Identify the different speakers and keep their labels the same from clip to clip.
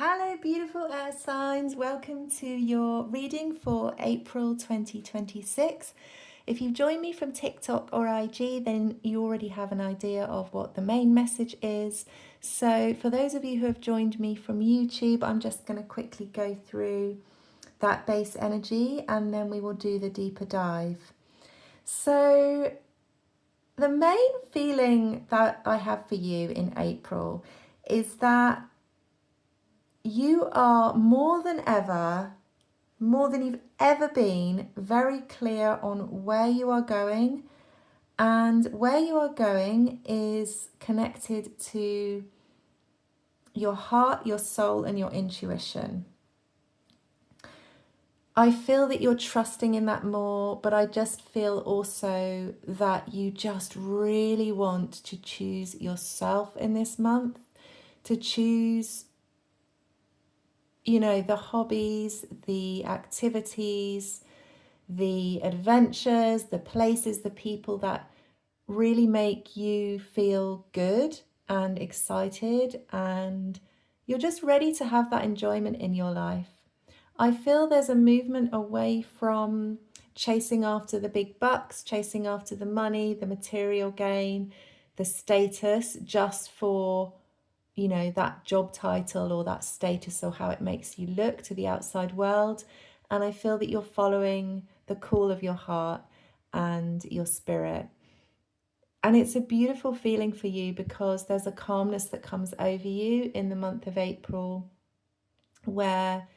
Speaker 1: Hello, beautiful air signs. Welcome to your reading for April 2026. If you've joined me from TikTok or IG, then you already have an idea of what the main message is. So for those of you who have joined me from YouTube, I'm just going to quickly go through that base energy and then we will do the deeper dive. So the main feeling that I have for you in April is that you are more than ever, more than you've ever been, very clear on where you are going. And where you are going is connected to your heart, your soul, and your intuition. I feel that you're trusting in that more, but I just feel also that you just really want to choose yourself in this month, to choose the hobbies, the activities, the adventures, the places, the people that really make you feel good and excited, and you're just ready to have that enjoyment in your life. I feel there's a movement away from chasing after the big bucks, chasing after the money, the material gain, the status, just for that job title or that status or how it makes you look to the outside world. And I feel that you're following the call of your heart and your spirit. And it's a beautiful feeling for you because there's a calmness that comes over you in the month of April where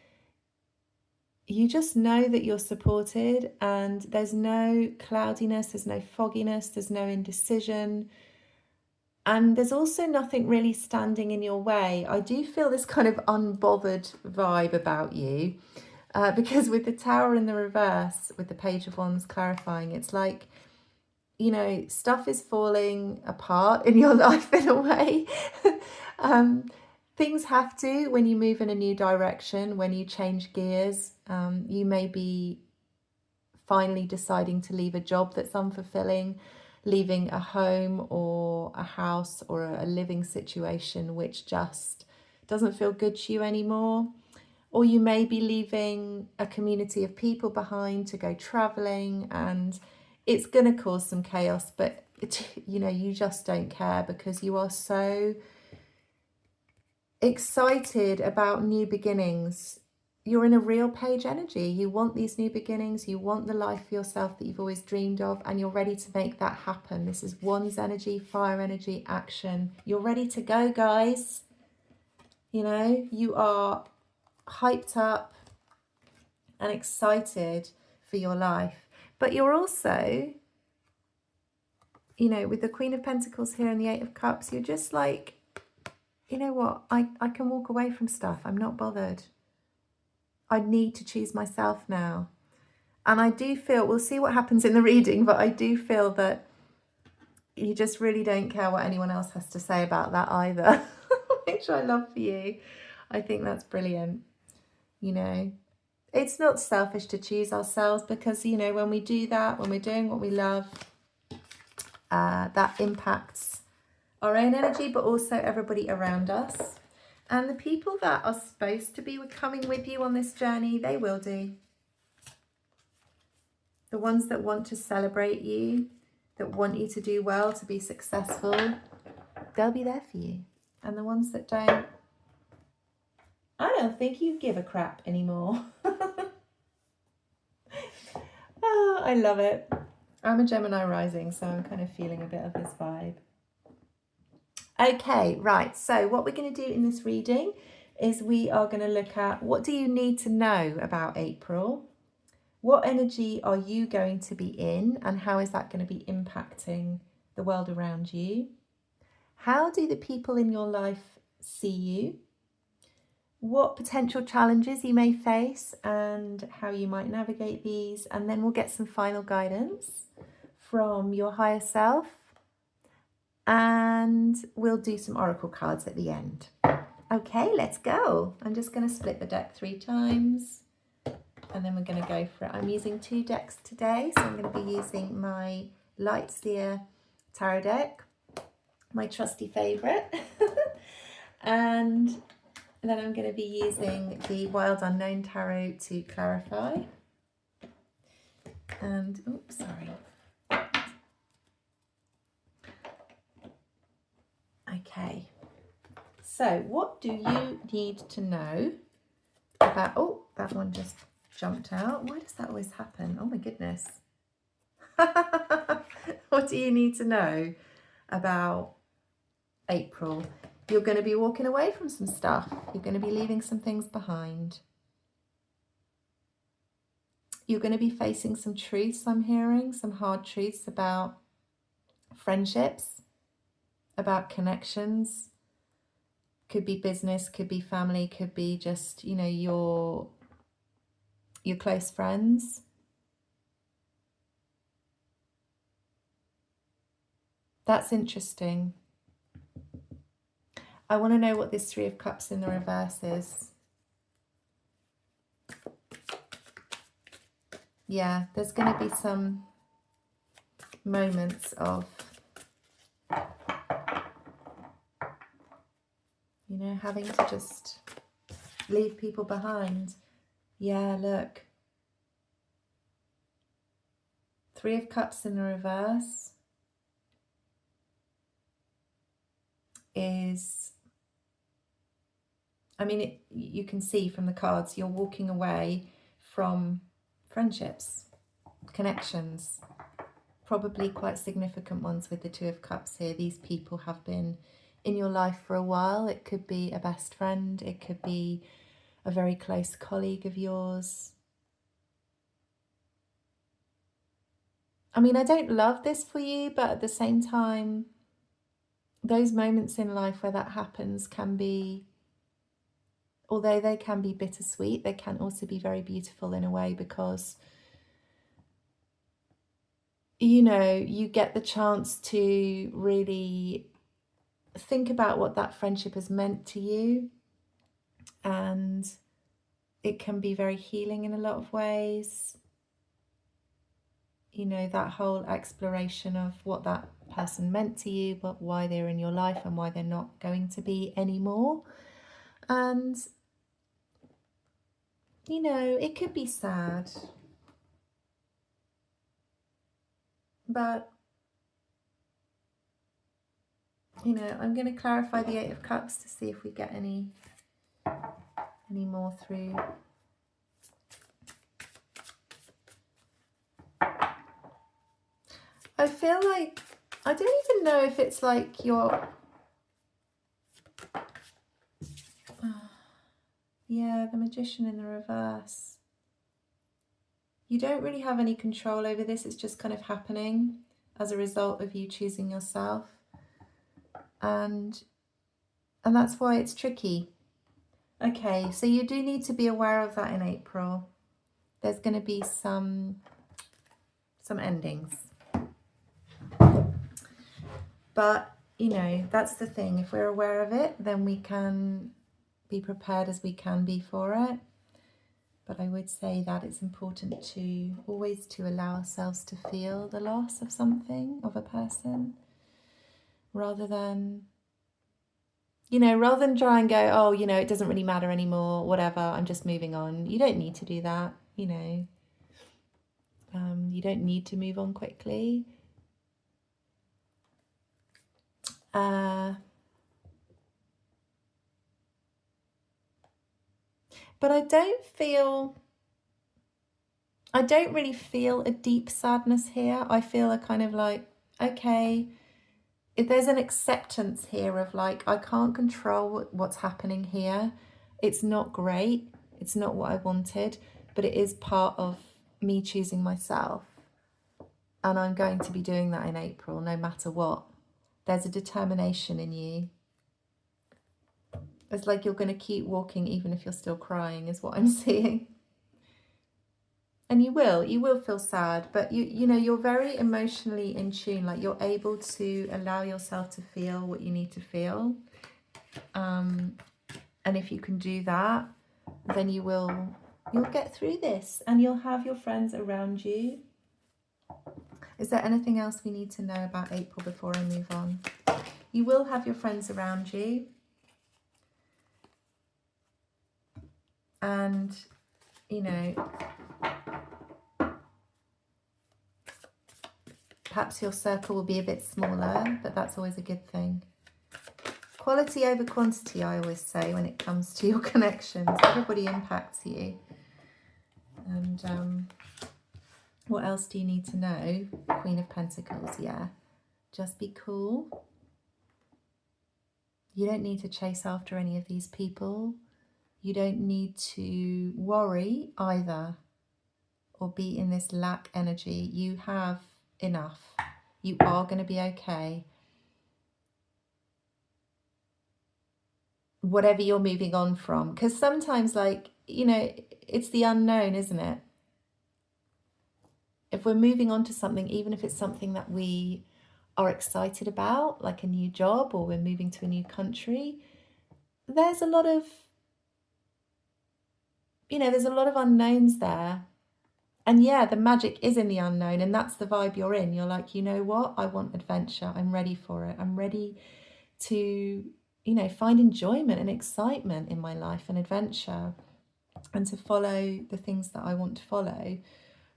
Speaker 1: you just know that you're supported and there's no cloudiness, there's no fogginess, there's no indecision. And there's also nothing really standing in your way. I do feel this kind of unbothered vibe about you because with the Tower in the reverse, with the Page of Wands clarifying, it's like, stuff is falling apart in your life in a way. Things have to, when you move in a new direction, when you change gears, you may be finally deciding to leave a job that's unfulfilling, leaving a home or a house or a living situation which just doesn't feel good to you anymore. Or you may be leaving a community of people behind to go traveling, and it's going to cause some chaos, but you just don't care because you are so excited about new beginnings. You're in a real page energy. You want these new beginnings. You want the life for yourself that you've always dreamed of, and you're ready to make that happen. This is Wands energy, fire energy, action. You're ready to go, guys. You are hyped up and excited for your life. But you're also, with the Queen of Pentacles here and the Eight of Cups, you're just like, you know what? I can walk away from stuff. I'm not bothered. I need to choose myself now. And I do feel, we'll see what happens in the reading, but I do feel that you just really don't care what anyone else has to say about that either, which I love for you. I think that's brilliant. It's not selfish to choose ourselves because, when we do that, when we're doing what we love, that impacts our own energy, but also everybody around us. And the people that are supposed to be coming with you on this journey, they will do. The ones that want to celebrate you, that want you to do well, to be successful, they'll be there for you. And the ones that don't, I don't think you give a crap anymore. Oh, I love it. I'm a Gemini rising, so I'm kind of feeling a bit of this vibe. Okay, right, so what we're going to do in this reading is we are going to look at what do you need to know about April? What energy are you going to be in and how is that going to be impacting the world around you? How do the people in your life see you? What potential challenges you may face and how you might navigate these, and then we'll get some final guidance from your higher self. And we'll do some oracle cards at the end. Okay, let's go. I'm just going to split the deck 3 times and then we're going to go for it. I'm using 2 decks today, so I'm going to be using my Light Seer Tarot deck, my trusty favourite. And And then I'm going to be using the Wild Unknown Tarot to clarify. And, oops, sorry. Okay. So what do you need to know about, oh, that one just jumped out. Why does that always happen? Oh my goodness. What do you need to know about April? You're going to be walking away from some stuff. You're going to be leaving some things behind. You're going to be facing some truths, I'm hearing, some hard truths about friendships, about connections. Could be business, could be family, could be just, you know, your close friends. That's interesting. I want to know what this Three of Cups in the reverse is. Yeah, there's going to be some moments of, you know, having to just leave people behind. Yeah, look. Three of Cups in the reverse is, I mean, you can see from the cards, you're walking away from friendships, connections, probably quite significant ones with the Two of Cups here. These people have been in your life for a while. It could be a best friend, it could be a very close colleague of yours. I mean, I don't love this for you, but at the same time, those moments in life where that happens can be, although they can be bittersweet, they can also be very beautiful in a way, because, you know, you get the chance to really think about what that friendship has meant to you, and it can be very healing in a lot of ways. You know, that whole exploration of what that person meant to you, but why they're in your life and why they're not going to be anymore. And, you know, it could be sad, but, you know, I'm going to clarify the Eight of Cups to see if we get any more through. I feel like, I don't even know if it's like you're, yeah, the Magician in the reverse. You don't really have any control over this. It's just kind of happening as a result of you choosing yourself. And that's why it's tricky. Okay, so you do need to be aware of that in April. There's going to be some endings. But, you know, that's the thing. If we're aware of it, then we can be prepared as we can be for it. But I would say that it's important to always to allow ourselves to feel the loss of something, of a person, rather than, you know, rather than try and go, oh, you know, it doesn't really matter anymore, whatever, I'm just moving on. You don't need to do that, you know. You don't need to move on quickly. But I don't really feel a deep sadness here. I feel a kind of like, okay, if there's an acceptance here of like, I can't control what's happening here. It's not great. It's not what I wanted, but it is part of me choosing myself. And I'm going to be doing that in April, no matter what. There's a determination in you. It's like you're going to keep walking even if you're still crying, is what I'm seeing. And you will feel sad, but you know, you're very emotionally in tune, like you're able to allow yourself to feel what you need to feel. And if you can do that, then you'll get through this and you'll have your friends around you. Is there anything else we need to know about April before I move on? You will have your friends around you. And, you know, perhaps your circle will be a bit smaller, but that's always a good thing. Quality over quantity, I always say, when it comes to your connections. Everybody impacts you. And what else do you need to know? Queen of Pentacles, yeah. Just be cool. You don't need to chase after any of these people. You don't need to worry either or be in this lack energy. You have enough. You are going to be okay. Whatever you're moving on from. Because sometimes, like, you know, it's the unknown, isn't it? If we're moving on to something, even if it's something that we are excited about, like a new job, or we're moving to a new country, there's a lot of, you know, there's a lot of unknowns there. And yeah, the magic is in the unknown, and that's the vibe you're in. You're like, you know what? I want adventure. I'm ready for it. I'm ready to, you know, find enjoyment and excitement in my life and adventure, and to follow the things that I want to follow,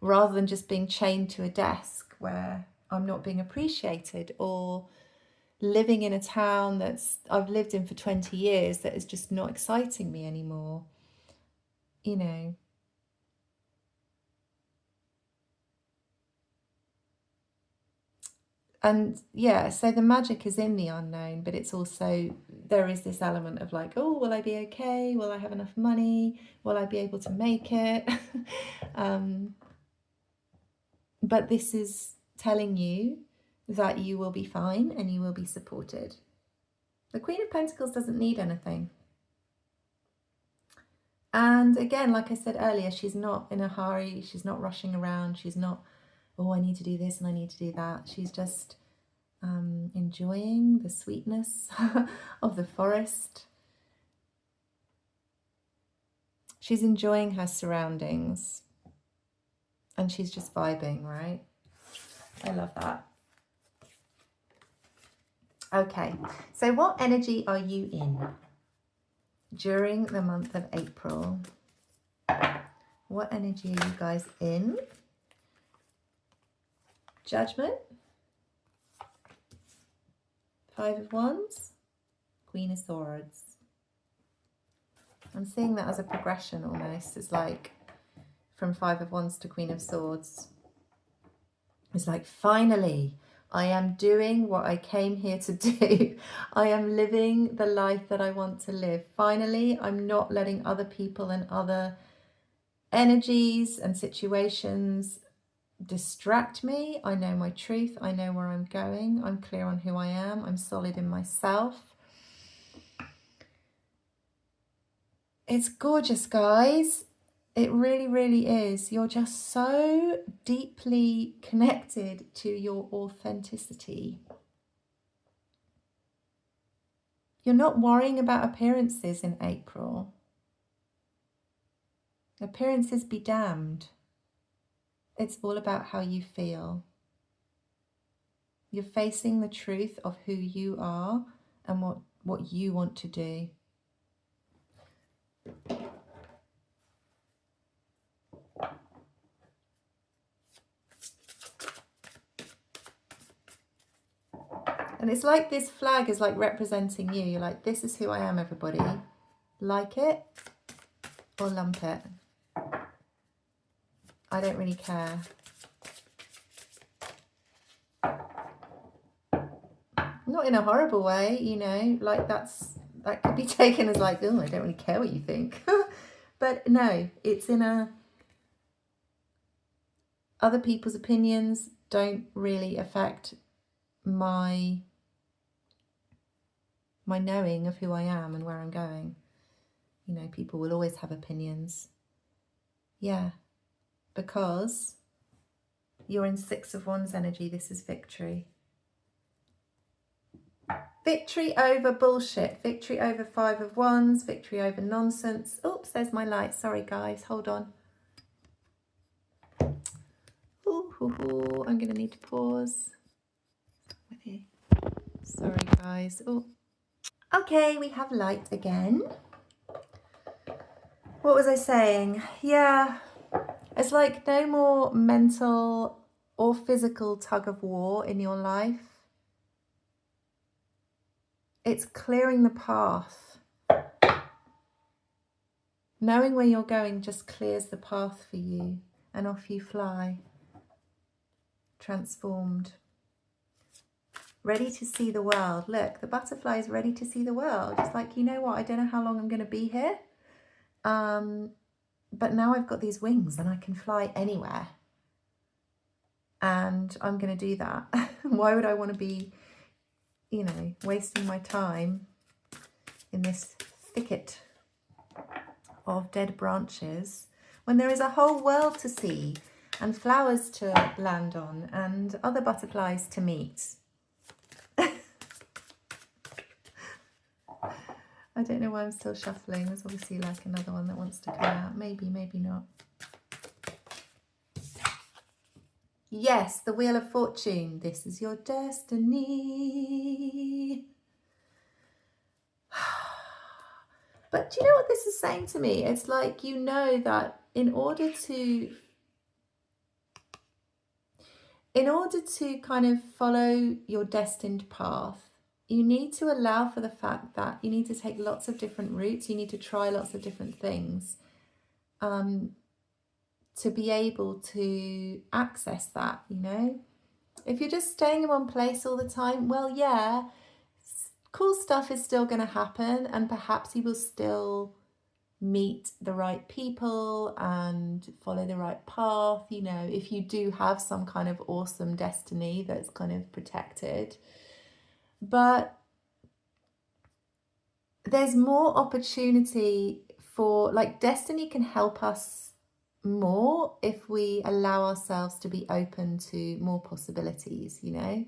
Speaker 1: rather than just being chained to a desk where I'm not being appreciated, or living in a town that's I've lived in for 20 years that is just not exciting me anymore, you know. And yeah, so the magic is in the unknown, but it's also, there is this element of like, oh, will I be okay? Will I have enough money? Will I be able to make it? But this is telling you that you will be fine and you will be supported. The Queen of Pentacles doesn't need anything. And again, like I said earlier, she's not in a hurry. She's not rushing around. She's not, oh, I need to do this and I need to do that. She's just enjoying the sweetness of the forest. She's enjoying her surroundings. And she's just vibing, right? I love that. Okay, so what energy are you in during the month of April? What energy are you guys in? Judgment, 5 of Wands, Queen of Swords. I'm seeing that as a progression almost. It's like from 5 of Wands to Queen of Swords. It's like, finally, I am doing what I came here to do. I am living the life that I want to live. Finally, I'm not letting other people and other energies and situations distract me. I know my truth. I know where I'm going. I'm clear on who I am. I'm solid in myself. It's gorgeous, guys. It really, really is. You're just so deeply connected to your authenticity. You're not worrying about appearances in April. Appearances be damned. It's all about how you feel. You're facing the truth of who you are and what you want to do. And it's like this flag is like representing you. You're like, this is who I am, everybody. Like it or lump it. I don't really care. Not in a horrible way, you know, like that could be taken as like, oh, I don't really care what you think. But no, it's in a, other people's opinions don't really affect my knowing of who I am and where I'm going. You know, people will always have opinions. Yeah, because you're in 6 of Wands energy. This is victory. Victory over bullshit. Victory over 5 of Wands. Victory over nonsense. Oops, there's my light. Sorry, guys. Hold on. Ooh, I'm going to need to pause. Sorry, guys. Oh. Okay, we have light again. What was I saying? Yeah, it's like no more mental or physical tug of war in your life. It's clearing the path. Knowing where you're going just clears the path for you, and off you fly, transformed, ready to see the world. Look, the butterfly is ready to see the world. It's like, you know what, I don't know how long I'm going to be here, but now I've got these wings and I can fly anywhere, and I'm going to do that. Why would I want to be, you know, wasting my time in this thicket of dead branches when there is a whole world to see and flowers to land on and other butterflies to meet? I don't know why I'm still shuffling. There's obviously like another one that wants to come out. Maybe, maybe not. Yes, the Wheel of Fortune. This is your destiny. But do you know what this is saying to me? It's like, you know that in order to kind of follow your destined path, you need to allow for the fact that you need to take lots of different routes. You need to try lots of different things to be able to access that, you know? If you're just staying in one place all the time, well, yeah, cool stuff is still going to happen, and perhaps you will still meet the right people and follow the right path, you know, if you do have some kind of awesome destiny that's kind of protected. But there's more opportunity for, like, destiny can help us more if we allow ourselves to be open to more possibilities, you know.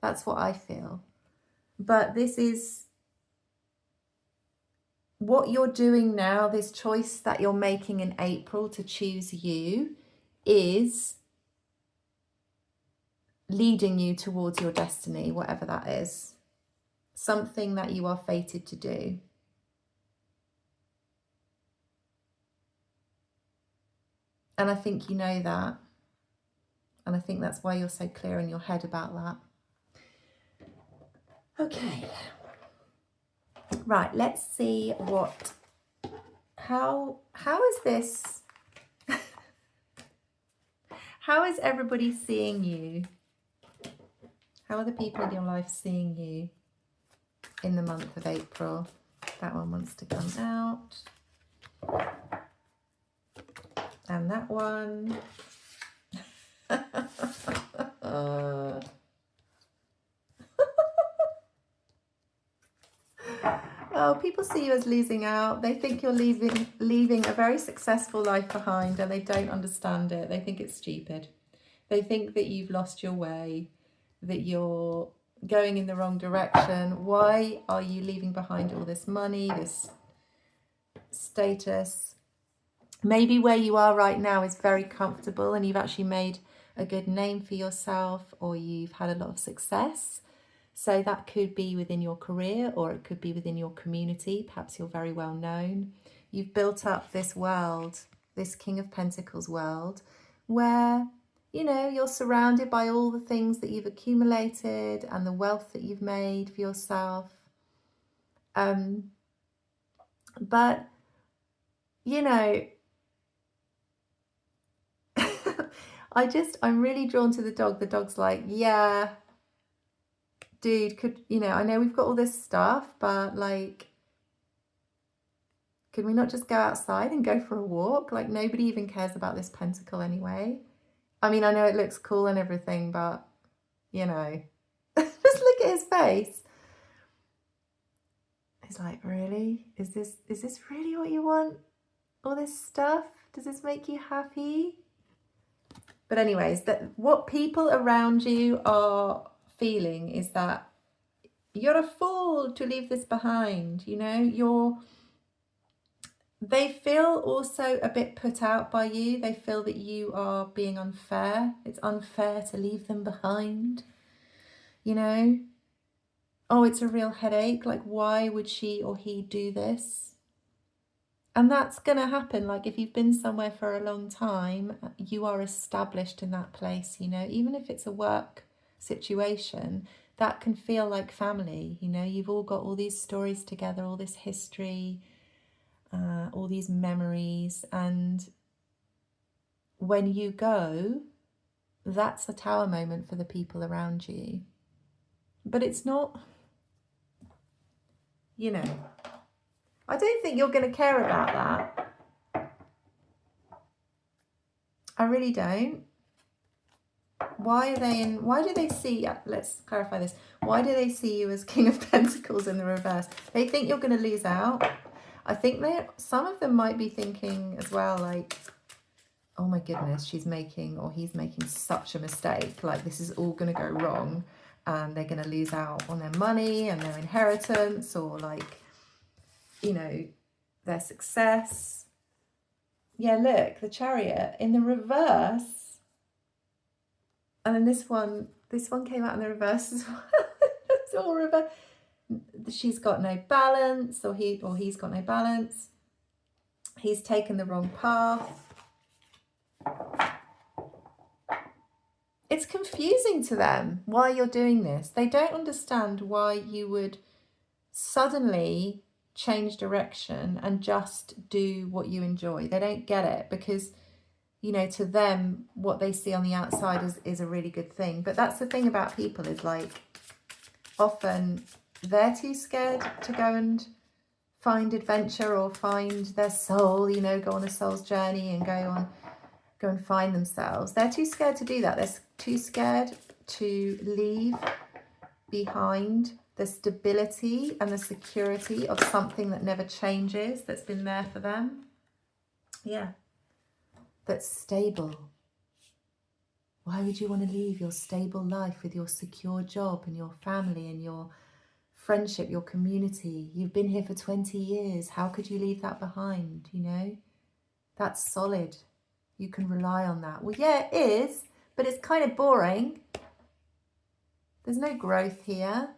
Speaker 1: That's what I feel. But this is what you're doing now, this choice that you're making in April to choose you, is leading you towards your destiny, whatever that is. Something that you are fated to do. And I think you know that. And I think that's why you're so clear in your head about that. Okay. Right, let's see how is this, how is everybody seeing you? How are the people in your life seeing you in the month of April? That one wants to come out. And that one. Oh, people see you as losing out. They think you're leaving a very successful life behind, and they don't understand it. They think it's stupid. They think that you've lost your way, that you're going in the wrong direction. Why are you leaving behind all this money, this status? Maybe where you are right now is very comfortable and you've actually made a good name for yourself, or you've had a lot of success. So that could be within your career, or it could be within your community. Perhaps you're very well known. You've built up this world, this King of Pentacles world, where, you know, you're surrounded by all the things that you've accumulated and the wealth that you've made for yourself. But, you know, I'm really drawn to the dog. The dog's like, yeah, dude, I know we've got all this stuff, but like, could we not just go outside and go for a walk? Like, nobody even cares about this pentacle anyway. I mean, I know it looks cool and everything, but, you know, just look at his face. He's like, really? Is this really what you want? All this stuff? Does this make you happy? But anyways, what people around you are feeling is that you're a fool to leave this behind, you know. They feel also a bit put out by you. They feel that you are being unfair. It's unfair to leave them behind, you know. Oh, it's a real headache. Like, why would she or he do this? And that's going to happen. Like if you've been somewhere for a long time, you are established in that place, you know, even if it's a work situation, that can feel like family, you know, you've all got all these stories together, all this history, all these memories. And when you go, that's a tower moment for the people around you. But it's not, you know, I don't think you're going to care about that. I really don't. Why do they see, let's clarify this. Why do they see you as King of Pentacles in the reverse? They think you're going to lose out. I think some of them might be thinking as well, like, oh my goodness, she's making, or he's making such a mistake. Like this is all going to go wrong and they're going to lose out on their money and their inheritance, or like, you know, their success. Yeah, look, the Chariot in the reverse. And then this one came out in the reverse as well. It's all reverse. She's got no balance, or he's got no balance. He's taken the wrong path. It's confusing to them why you're doing this. They don't understand why you would suddenly change direction and just do what you enjoy. They don't get it because, you know, to them, what they see on the outside is a really good thing. But that's the thing about people, is like often they're too scared to go and find adventure or find their soul, you know, go on a soul's journey and go and find themselves. They're too scared to do that. They're too scared to leave behind the stability and the security of something that never changes, that's been there for them. Yeah. That's stable. Why would you want to leave your stable life with your secure job and your family and your friendship, your community? You've been here for 20 years. How could you leave that behind, you know? That's solid. You can rely on that. Well, yeah, it is, but it's kind of boring. There's no growth here.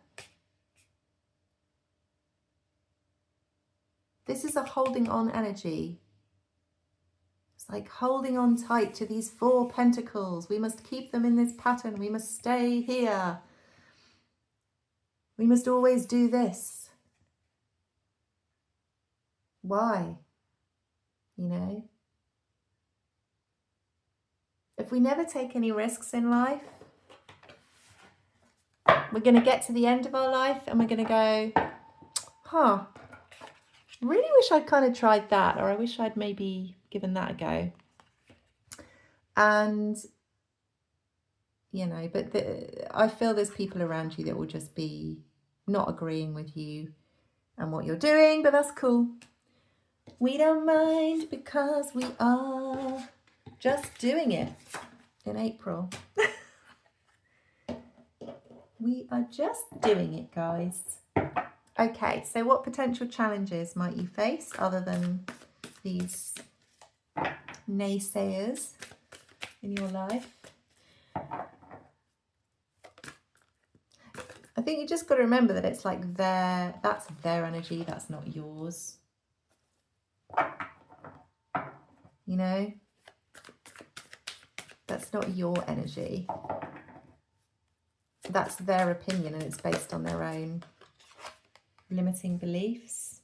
Speaker 1: This is a holding on energy. It's like holding on tight to these 4 pentacles. We must keep them in this pattern. We must stay here. We must always do this. Why? You know? If we never take any risks in life, we're going to get to the end of our life and we're going to go, huh, really wish I'd kind of tried that, or I wish I'd maybe given that a go. And, you know, but I feel there's people around you that will just be not agreeing with you and what you're doing, but that's cool. We don't mind because we are just doing it in April. We are just doing it, guys. Okay, so what potential challenges might you face other than these naysayers in your life? I think you just got to remember that it's like that's their energy, that's not yours. You know? That's not your energy. That's their opinion and it's based on their own limiting beliefs.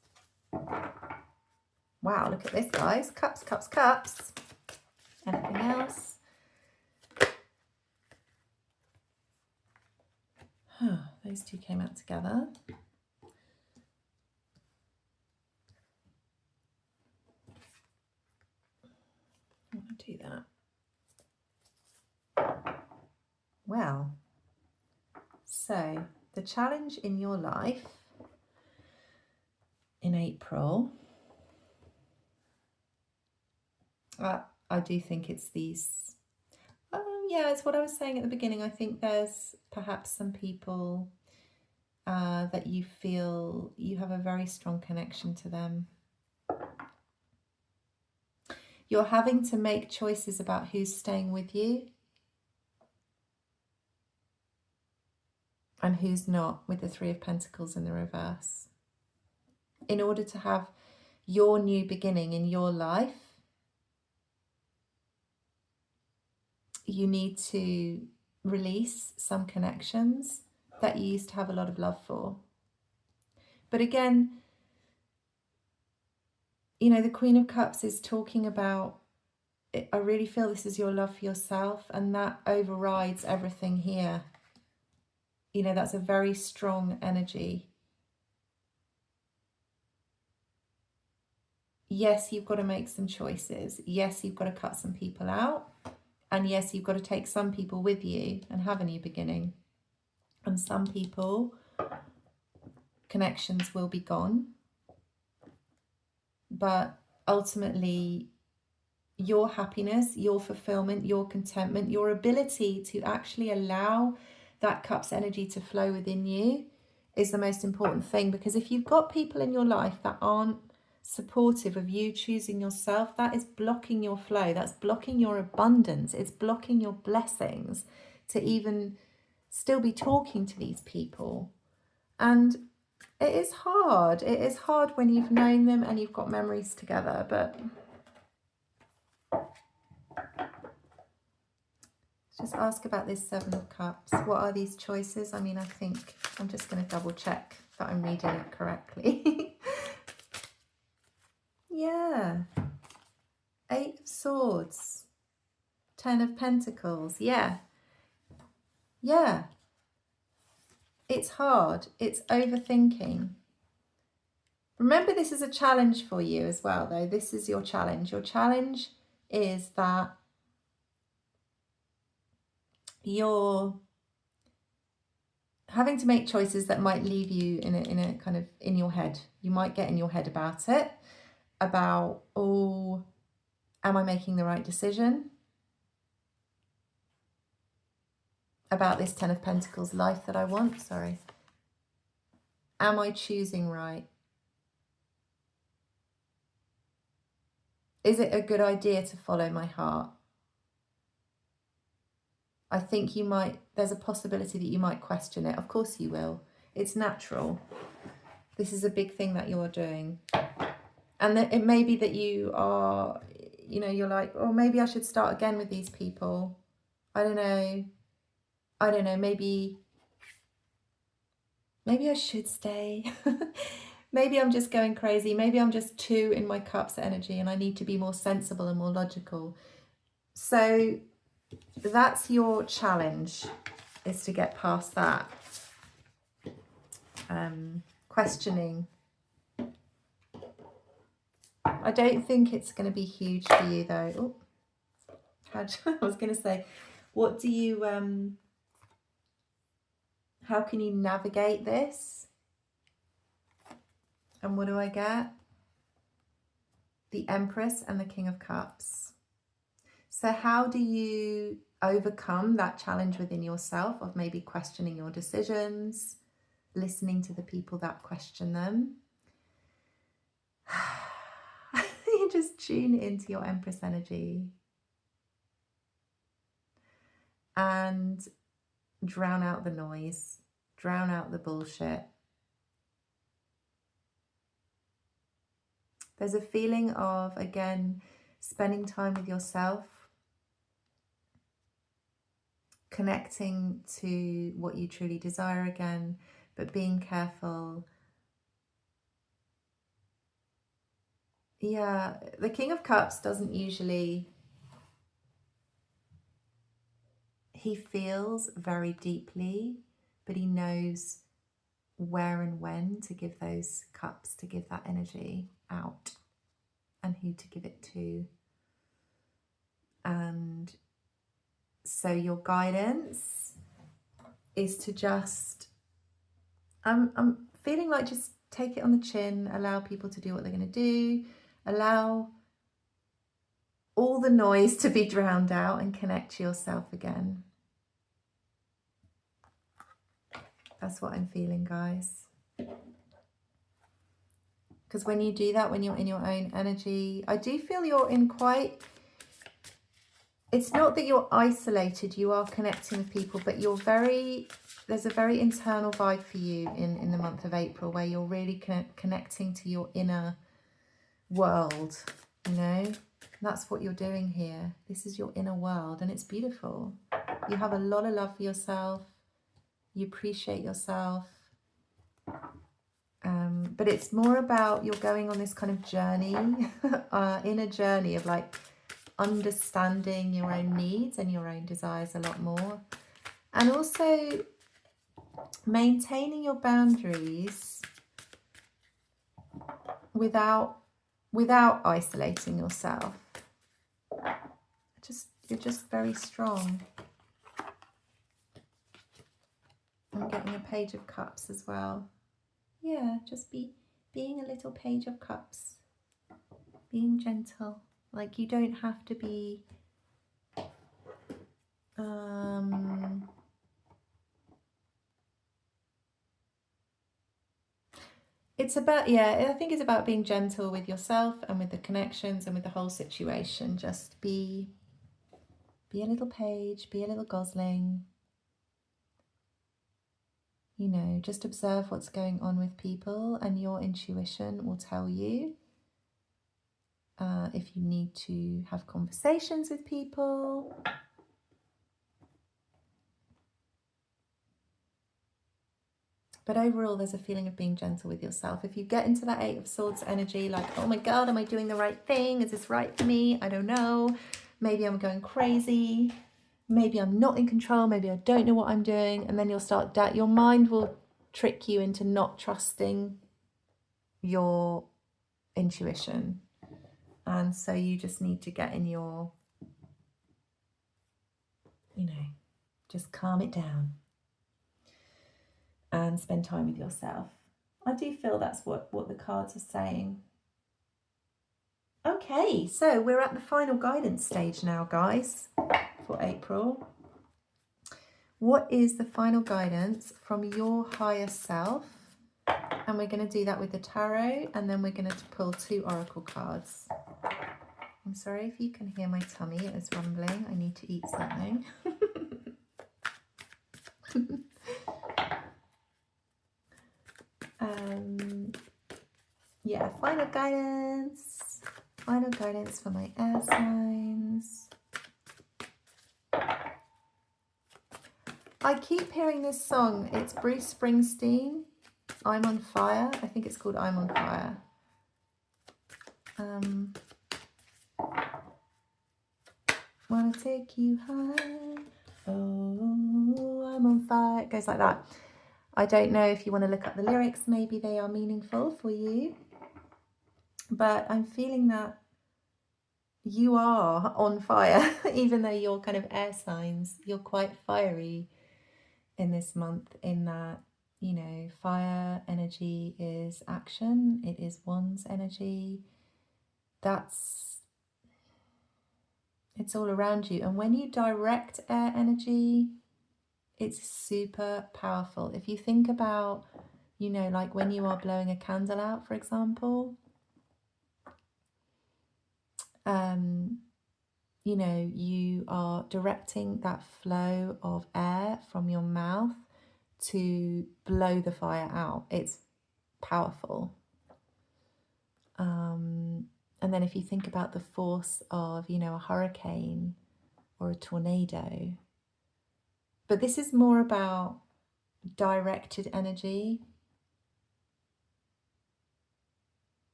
Speaker 1: Wow, look at this, guys. Cups, cups, cups. Anything else? Those two came out together. I'm going to do that. Well, so the challenge in your life in April, I do think it's these, yeah, it's what I was saying at the beginning. I think there's perhaps some people that you feel you have a very strong connection to them. You're having to make choices about who's staying with you and who's not, with the 3 of Pentacles in the reverse. In order to have, your new beginning in your life, you need to release some connections that you used to have a lot of love for. But again, you know, the Queen of Cups is talking about, I really feel this is your love for yourself, and that overrides everything here. You know, that's a very strong energy. Yes, you've got to make some choices. Yes, you've got to cut some people out. And yes, you've got to take some people with you and have a new beginning. And some people, connections will be gone. But ultimately, your happiness, your fulfillment, your contentment, your ability to actually allow that cup's energy to flow within you is the most important thing. Because if you've got people in your life that aren't supportive of you choosing yourself, that is blocking your flow, that's blocking your abundance, it's blocking your blessings to even still be talking to these people. And it is hard when you've known them and you've got memories together. But just ask about this Seven of Cups. What are these choices? I mean, I think I'm just going to double check that I'm reading it correctly. Yeah. 8 of Swords. 10 of Pentacles. Yeah. Yeah. It's hard. It's overthinking. Remember, this is a challenge for you as well, though. This is your challenge. Your challenge is that you're having to make choices that might leave you in a kind of in your head. You might get in your head about it, about, oh, am I making the right decision? About this 10 of Pentacles life that I want, sorry. Am I choosing right? Is it a good idea to follow my heart? I think you might, there's a possibility that you might question it. Of course you will. It's natural. This is a big thing that you're doing. And it may be that you are, you know, you're like, oh, maybe I should start again with these people. I don't know, maybe I should stay. Maybe I'm just going crazy. Maybe I'm just too in my cups energy and I need to be more sensible and more logical. So that's your challenge, is to get past that. Questioning. I don't think it's going to be huge for you though. Oh, I was going to say, what do you, how can you navigate this? And what do I get? The Empress and the King of Cups. So how do you overcome that challenge within yourself of maybe questioning your decisions, listening to the people that question them? You just tune into your Empress energy and drown out the noise, drown out the bullshit. There's a feeling of, again, spending time with yourself, connecting to what you truly desire again, but being careful. Yeah, the King of Cups doesn't usually, he feels very deeply, but he knows where and when to give those cups, to give that energy out, and who to give it to. And so your guidance is to just, I'm feeling like just take it on the chin, allow people to do what they're going to do, allow all the noise to be drowned out and connect to yourself again. That's what I'm feeling, guys. Because when you do that, when you're in your own energy, I do feel you're in quite, it's not that you're isolated, you are connecting with people, but you're very, there's a very internal vibe for you in the month of April, where you're really connecting to your inner world, you know. That's what you're doing here. This is your inner world, and it's beautiful. You have a lot of love for yourself. You appreciate yourself. But it's more about you're going on this kind of journey, inner journey of like understanding your own needs and your own desires a lot more. And also maintaining your boundaries without isolating yourself. You're just very strong. I'm getting a Page of Cups as well. Yeah, just being a little Page of Cups. Being gentle. Like, you don't have to be it's about, yeah, I think it's about being gentle with yourself and with the connections and with the whole situation. Just be a little page, be a little gosling. You know, just observe what's going on with people, and your intuition will tell you if you need to have conversations with people. But overall, there's a feeling of being gentle with yourself. If you get into that Eight of Swords energy, like, oh my God, am I doing the right thing? Is this right for me? I don't know. Maybe I'm going crazy. Maybe I'm not in control. Maybe I don't know what I'm doing. And then you'll start your mind will trick you into not trusting your intuition. And so you just need to get in your, you know, just calm it down and spend time with yourself. I do feel that's what the cards are saying. Okay, so we're at the final guidance stage now, guys, for April. What is the final guidance from your higher self? And we're going to do that with the tarot, and then we're going to pull 2 oracle cards. I'm sorry if you can hear my tummy, it is rumbling. I need to eat something. Yeah, final guidance for my air signs. I keep hearing this song. It's Bruce Springsteen, I'm on Fire. I think it's called I'm on Fire. Wanna take you high. Oh, I'm on fire. It goes like that. I don't know if you want to look up the lyrics. Maybe they are meaningful for you. But I'm feeling that you are on fire, even though you're kind of air signs. You're quite fiery in this month, in that, you know, fire energy is action. It is one's energy. It's all around you. And when you direct air energy, it's super powerful. If you think about, you know, like when you are blowing a candle out, for example, you know, you are directing that flow of air from your mouth to blow the fire out. It's powerful. And then if you think about the force of, you know, a hurricane or a tornado, but this is more about directed energy.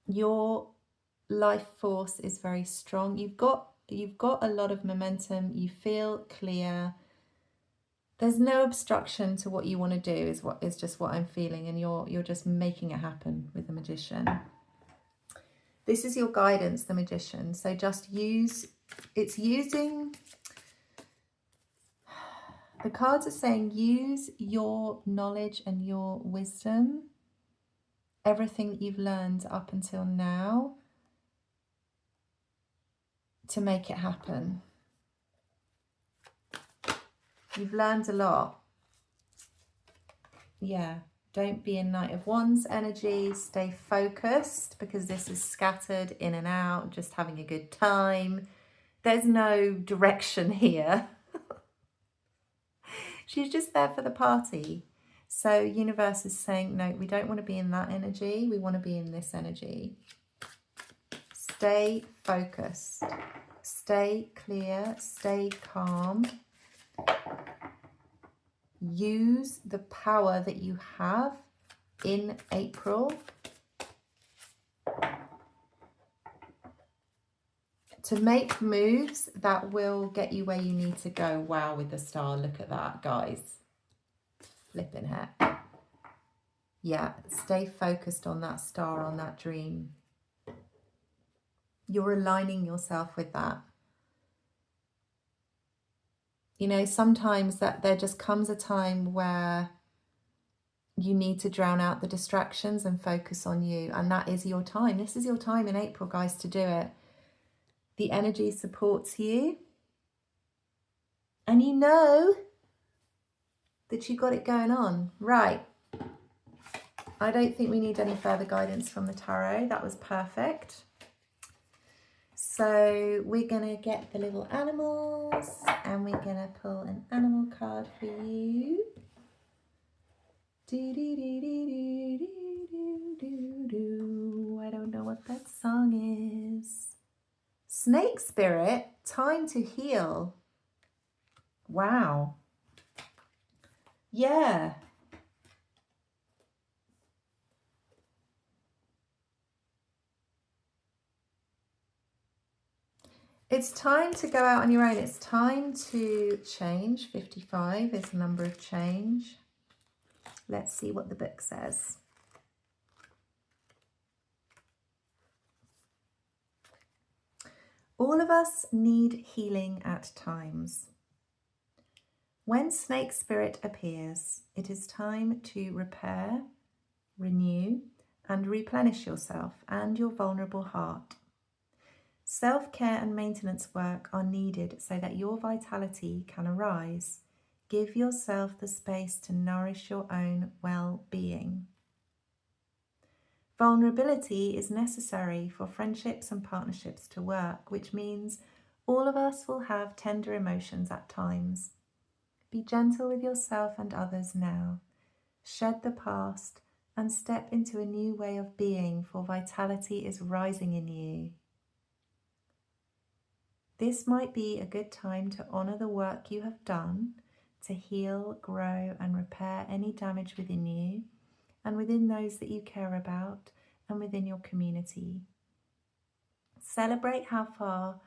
Speaker 1: Your life force is very strong. You've got a lot of momentum. You feel clear. There's no obstruction to what you want to do, is just what I'm feeling, and you're just making it happen with the Magician. This is your guidance, the Magician. So just using, the cards are saying use your knowledge and your wisdom, everything that you've learned up until now, to make it happen. You've learned a lot. Yeah. Don't be in Knight of Wands energy. Stay focused, because this is scattered in and out, just having a good time. There's no direction here. She's just there for the party. So universe is saying, no, we don't want to be in that energy. We want to be in this energy. stay focused, stay clear, stay calm. Use the power that you have in April to make moves that will get you where you need to go. Wow, with the star, look at that, guys. Flipping heck. Yeah, stay focused on that star, on that dream. You're aligning yourself with that. You know, sometimes that there just comes a time where you need to drown out the distractions and focus on you. And that is your time. This is your time in April, guys, to do it. The energy supports you. And you know that you got it going on. Right. I don't think we need any further guidance from the tarot. That was perfect. So we're going to get the little animals and we're going to pull an animal card for you. I don't know what that song is. Snake spirit, time to heal. Wow. Yeah. It's time to go out on your own. It's time to change. 55 is the number of change. Let's see what the book says. All of us need healing at times. When snake spirit appears, it is time to repair, renew, and replenish yourself and your vulnerable heart. Self-care and maintenance work are needed so that your vitality can arise. Give yourself the space to nourish your own well-being. Vulnerability is necessary for friendships and partnerships to work, which means all of us will have tender emotions at times. Be gentle with yourself and others now. Shed the past and step into a new way of being, for vitality is rising in you. This might be a good time to honour the work you have done to heal, grow and repair any damage within you and within those that you care about and within your community. Celebrate how far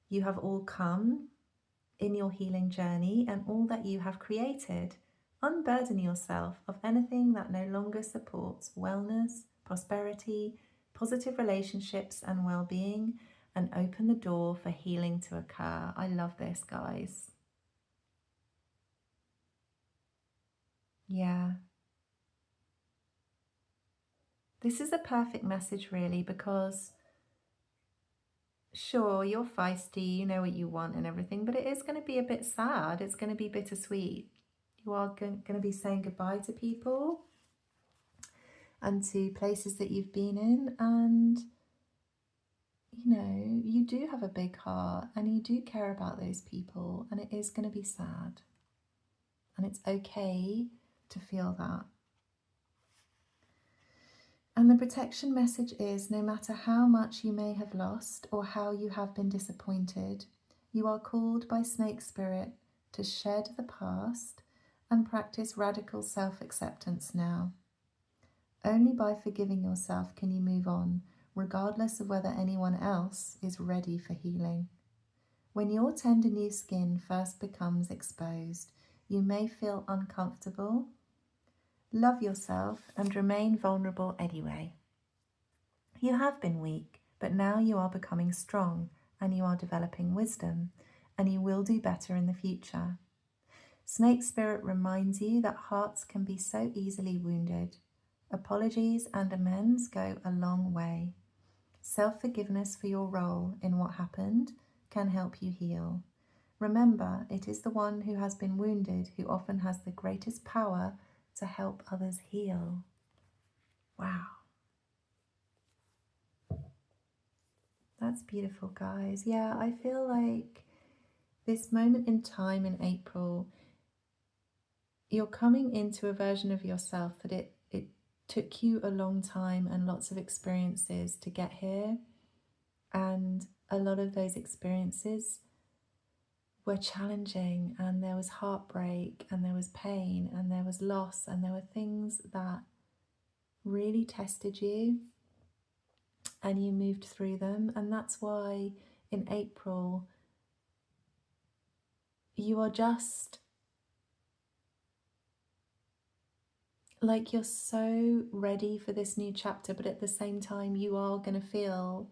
Speaker 1: you have all come in your healing journey and all that you have created. Unburden yourself of anything that no longer supports wellness, prosperity, positive relationships and well-being, and open the door for healing to occur. I love this, guys. Yeah. This is a perfect message, really, because sure, you're feisty, you know what you want and everything, but it is going to be a bit sad. It's going to be bittersweet. You are going to be saying goodbye to people and to places that you've been in, and you know, you do have a big heart and you do care about those people, and it is going to be sad. And it's okay to feel that. And the protection message is, no matter how much you may have lost or how you have been disappointed, you are called by Snake Spirit to shed the past and practice radical self-acceptance now. Only by forgiving yourself can you move on, regardless of whether anyone else is ready for healing. When your tender new skin first becomes exposed, you may feel uncomfortable. Love yourself and remain vulnerable anyway. You have been weak, but now you are becoming strong and you are developing wisdom, and you will do better in the future. Snake Spirit reminds you that hearts can be so easily wounded. Apologies and amends go a long way. Self-forgiveness for your role in what happened can help you heal. Remember, it is the one who has been wounded who often has the greatest power to help others heal. Wow. That's beautiful, guys. Yeah, I feel like this moment in time in April, you're coming into a version of yourself that it took you a long time and lots of experiences to get here. And a lot of those experiences were challenging, and there was heartbreak, and there was pain, and there was loss, and there were things that really tested you, and you moved through them. And that's why in April you are just like, you're so ready for this new chapter, but at the same time you are going to feel,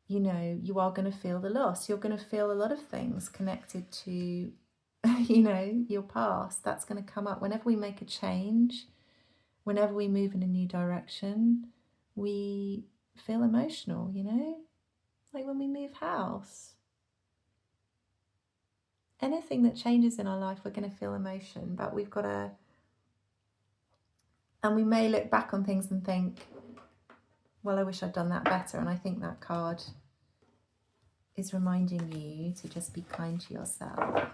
Speaker 1: you know, you are going to feel the loss. You're going to feel a lot of things connected to, you know, your past. That's going to come up whenever we make a change, whenever we move in a new direction. We feel emotional, you know, like when we move house. Anything that changes in our life, we're going to feel emotion, but we've got to, and we may look back on things and think, well, I wish I'd done that better. And I think that card is reminding you to just be kind to yourself,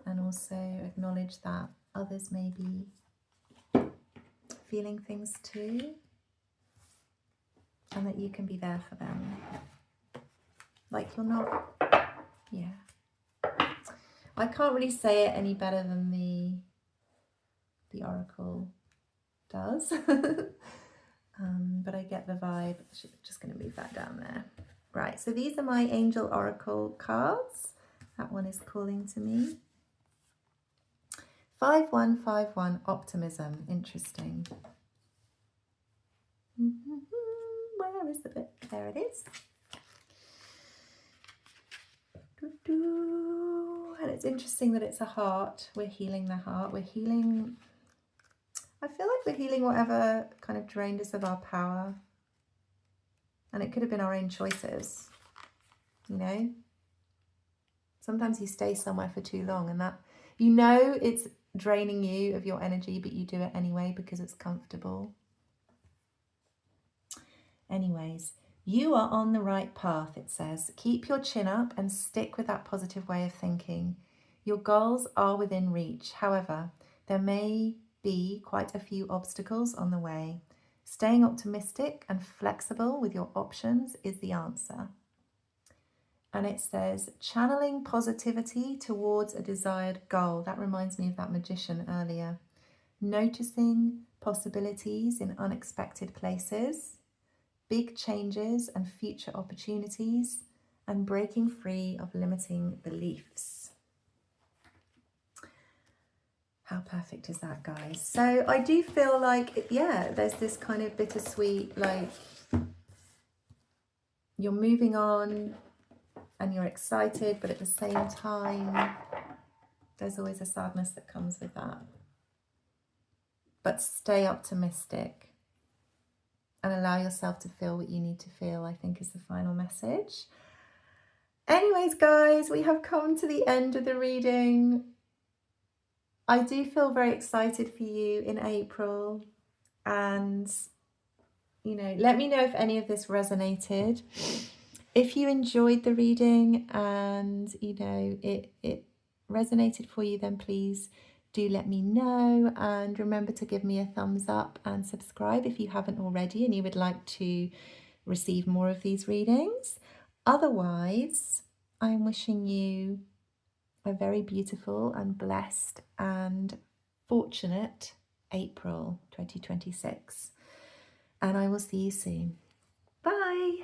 Speaker 1: and also acknowledge that others may be feeling things too, and that you can be there for them. Like, you're not, yeah. I can't really say it any better than the Oracle does. But I get the vibe. I'm just going to move that down there. Right, so these are my Angel Oracle cards. That one is calling to me. 5151, optimism. Interesting. Where is the bit? There it is. And it's interesting that it's a heart. We're healing the heart. We're healing, I feel like we're healing whatever kind of drained us of our power. And it could have been our own choices, you know? Sometimes you stay somewhere for too long, and that, you know, it's draining you of your energy, but you do it anyway because it's comfortable. Anyways, you are on the right path, it says. Keep your chin up and stick with that positive way of thinking. Your goals are within reach. However, there may be quite a few obstacles on the way. Staying optimistic and flexible with your options is the answer. And it says, channeling positivity towards a desired goal. That reminds me of that magician earlier. Noticing possibilities in unexpected places, big changes and future opportunities, and breaking free of limiting beliefs. How perfect is that, guys? So I do feel like, yeah, there's this kind of bittersweet, like, you're moving on and you're excited, but at the same time, there's always a sadness that comes with that. But stay optimistic and allow yourself to feel what you need to feel, I think, is the final message. Anyways, guys, we have come to the end of the reading. I do feel very excited for you in April, and, you know, let me know if any of this resonated. If you enjoyed the reading and, you know, it resonated for you, then please do let me know, and remember to give me a thumbs up and subscribe if you haven't already and you would like to receive more of these readings. Otherwise, I'm wishing you a very beautiful and blessed and fortunate April 2026, and I will see you soon. Bye.